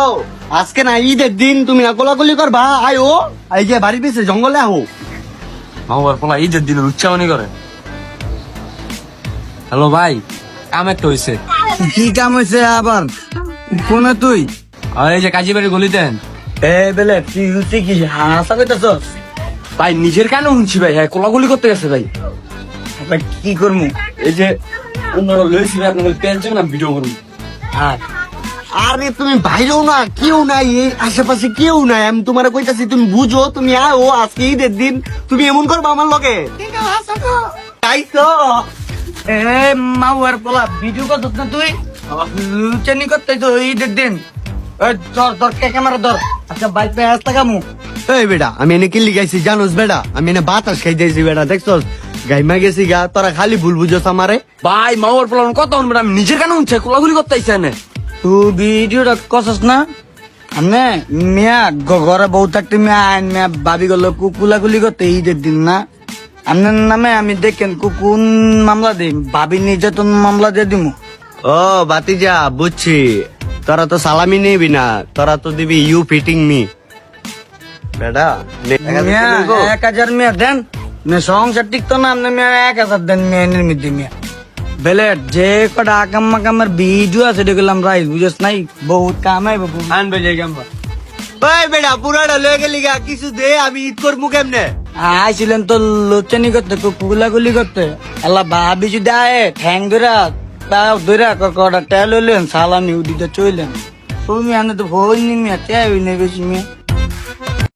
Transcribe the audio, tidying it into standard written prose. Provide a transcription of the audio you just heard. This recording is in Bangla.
হ্যালো, আজকে না ঈদের দিন, তুমি না কোলাকুলি করবা? আয়ো, এই যে বাড়ির পিছে জঙ্গলে আহো। মামার পোলা ঈদের দিনে উচ্চামনি করে। হ্যালো ভাই, কাম একটা হয়েছে। কি কাম হয়েছে আবার? কোনে তুই? আর এই যে কাজী বাড়ি গলিতেন এ বেলে তুই হচ্ছে কি হাসা কইতাছস? ভাই, নিজের কেন শুনছি ভাই? হ্যাঁ, কোলাগুলি করতে গেছে ভাই। কি করমু? এই যে অন্যরা লইছি ভাই, আপনাদের পেনশন না ভিডিও করুন। হ্যাঁ আরে তুমি বাইরেও না, কেউ নাই, এই আশেপাশে কেউ নাই। আমি তোমার কইতাছি, তুমি বুঝো, তুমি আয়ো, আজকে ঈদের দিন, তুমি এমন করবা আমার লগে। তাই তো এ মাউয়ার পোলা ভিডিও করছস না তুই? লুচানি করতে তো ঈদের দিন। এই ধর ধর ক্যামেরা ধর। আচ্ছা বাইক পে আসতা কামু। এই বেটা, আমি এনে কিল্লি গাইছি জানোস বেটা? আমি এনে বাতাস খাই দিয়েছি বেটা, দেখছস? গাইমা গেছি গা, তোরা খালি ভুল বুঝোস আমারে। ভাই, মামার পোলা কথা শুনবেন, আমি নিজের কেন শুনছে? কোলাগুলি করতে আইসে এনে। তুই ভিডিওটা করছস না? আমনে মিয়া ঘরে বউ থাকতে মিয়া আইন মিয়া ভাবি গেল কুকুলাগুলি করতে ঈদের দিন না? আপনার নামে আমি দেখেন কোন মামলা দিই, ভাবি নির্যাতন মামলা দিয়ে দিমু। ও বাতিজা, বুঝছি। তোরা তো সালামি নিবি না, তোরা তো দিবি ইউ ফিটিং মি। বেটা মিয়া 1000 মিয়া দেন, মিয়া সংসার টিকতো না, আপনি মিয়া 1000 দেন মিয়া এনের মধ্যে মিয়া। বেলেট যে কটা আকাম মাকামের ভিডিও আছে দেখলাম রাইস বুঝছ নাই, বহুত কামাই বাবু। আনবে যে গাম্বা। ওই বেটা, পুরাটা লয়ে গেলি গা, কিছু দে, আমি ঈদ করবো কেমনে? আইছিলেন তো লোচানি করতে কুকুলাগুলি করতে, আল্লাহ ভাবি যদি আয় ঠ্যাং ধরা ধরা কটা টেল হইলেন সালামি উদিতে চইলেন। তুমি আনে তো ভয় নি মিয়া, তে বেশি মিয়া।